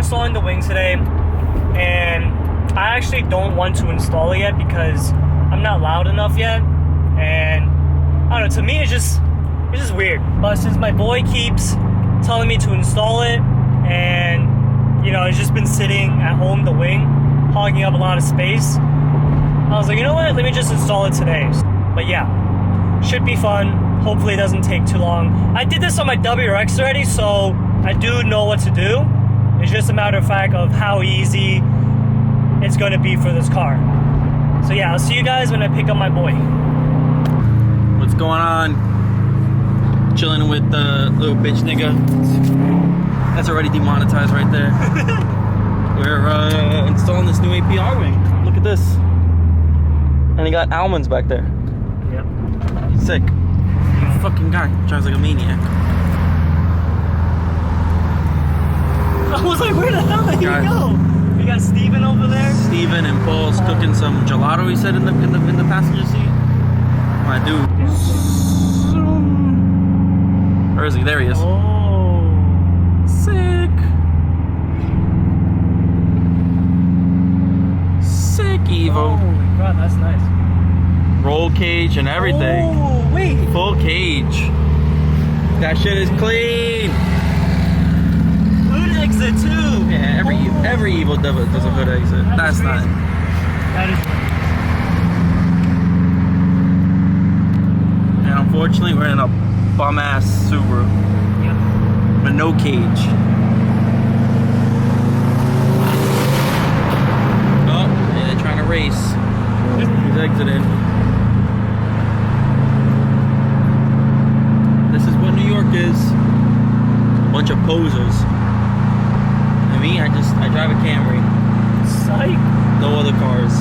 installing the wing today, and I actually don't want to install it yet because I'm not loud enough yet, and I don't know, to me it's just weird. But since my boy keeps telling me to install it, and you know, it's just been sitting at home, the wing, hogging up a lot of space, I was like, you know what, let me just install it today. But yeah, should be fun. Hopefully it doesn't take too long. I did this on my WRX already, so I do know what to do. It's just a matter of fact of how easy it's gonna be for this car. So yeah, I'll see you guys when I pick up my boy. What's going on? Chilling with the little bitch nigga. That's already demonetized right there. We're installing this new APR wing. Look at this. And he got almonds back there. Yep. Sick. Fucking guy drives like a maniac. I was like, where the hell did he go? We got Steven over there. Steven and Paul's cooking some gelato, he said, in the passenger seat. My dude. Where is he? There he is. Oh. Sick. Sick Evo. Oh my god, that's nice. Roll cage and everything. Oh, wait. Full cage. That shit is clean. Hood exit too. Yeah, every Evo does a hood exit. That's crazy. not. That is. And unfortunately, we're in a bum ass Subaru. Yep. With no cage. Oh, and they're trying to race. He's exiting. This is what New York is. Bunch of posers. And me, I drive a Camry. Psych. No other cars.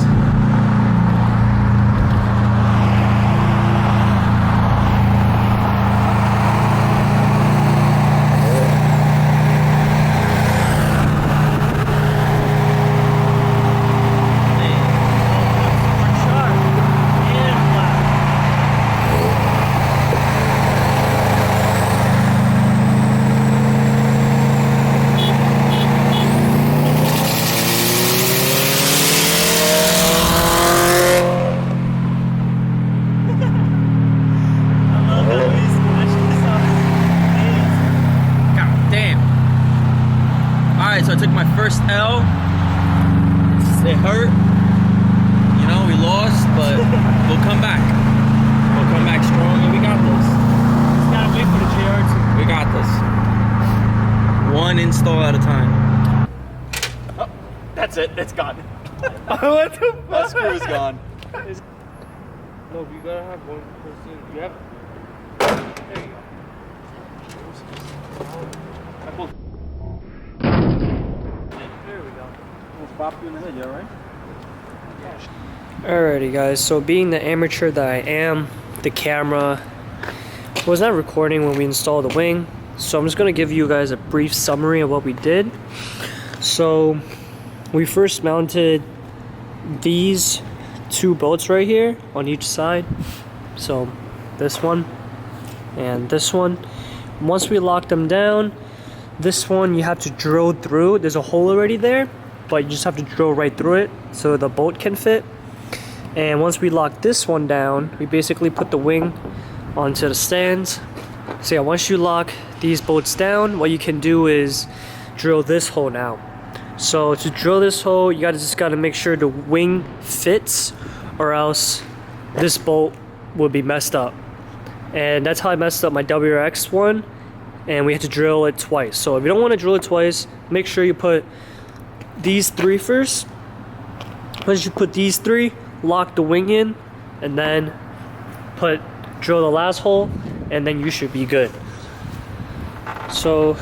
So I took my first L. It hurt. You know, we lost, but we'll come back. We'll come back strong, and we got this. Just gotta wait for the JR2. We got this. One install at a time. Oh, that's it. It's gone. What the fuck? That screw's gone. No, you gotta have one person. You have. There you go. There we go. We'll pop you in the head, you alright? Alrighty guys, so being the amateur that I am, the camera was not recording when we installed the wing, so I'm just going to give you guys a brief summary of what we did. So we first mounted these two bolts right here on each side, so this one and this one. Once we lock them down, this one you have to drill through. There's a hole already there, but you just have to drill right through it so the bolt can fit. And once we lock this one down, we basically put the wing onto the stands. So yeah, once you lock these bolts down, what you can do is drill this hole now. So to drill this hole, you just gotta make sure the wing fits, or else this bolt will be messed up. And that's how I messed up my WRX one, and we had to drill it twice. So if you don't want to drill it twice, make sure you put these three first. Once you put these three, lock the wing in, and then drill the last hole, and then you should be good. So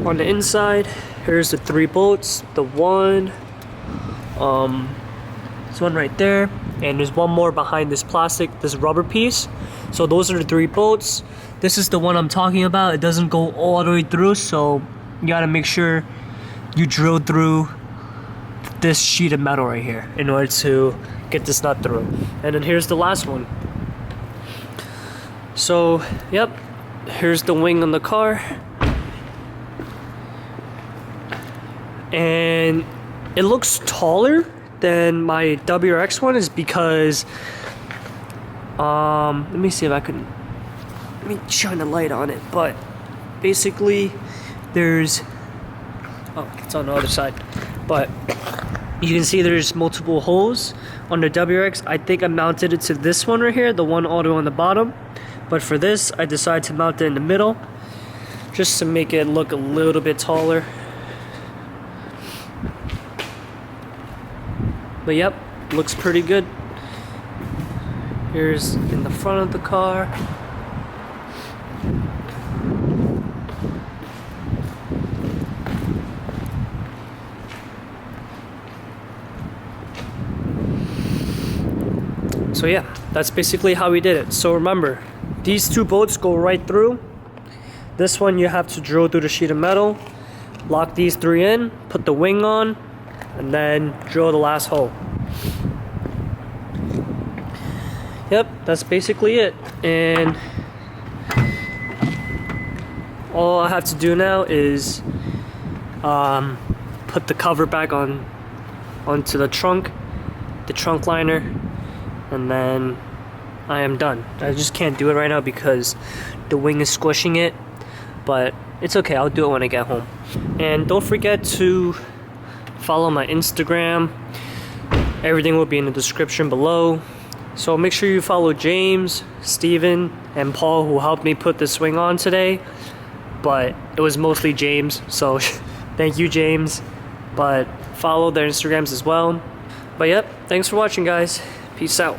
on the inside, here's the three bolts. The one, this one right there, and there's one more behind this rubber piece. So those are the three bolts. This is the one I'm talking about. It doesn't go all the way through, so you gotta make sure you drill through this sheet of metal right here in order to get this nut through. And then here's the last one. So yep, here's the wing on the car. and it looks taller than my WRX one is because let me see if I can, let me shine a light on it, but basically there's, oh, it's on the other side, but you can see there's multiple holes on the WRX. I think I mounted it to this one right here, the one all the way on the bottom, but for this I decided to mount it in the middle just to make it look a little bit taller. But yep, looks pretty good. Here's in the front of the car. So yeah, that's basically how we did it. So remember, these two bolts go right through. This one you have to drill through the sheet of metal, lock these three in, put the wing on, and then drill the last hole. Yep, that's basically it. And all I have to do now is put the cover back onto the trunk liner, and then I am done. I just can't do it right now because the wing is squishing it, but it's okay, I'll do it when I get home. And don't forget to follow my Instagram. Everything will be in the description below. So make sure you follow James, Steven, and Paul, who helped me put this swing on today. But it was mostly James, so thank you, James. But follow their Instagrams as well. But yep, thanks for watching, guys. Peace out.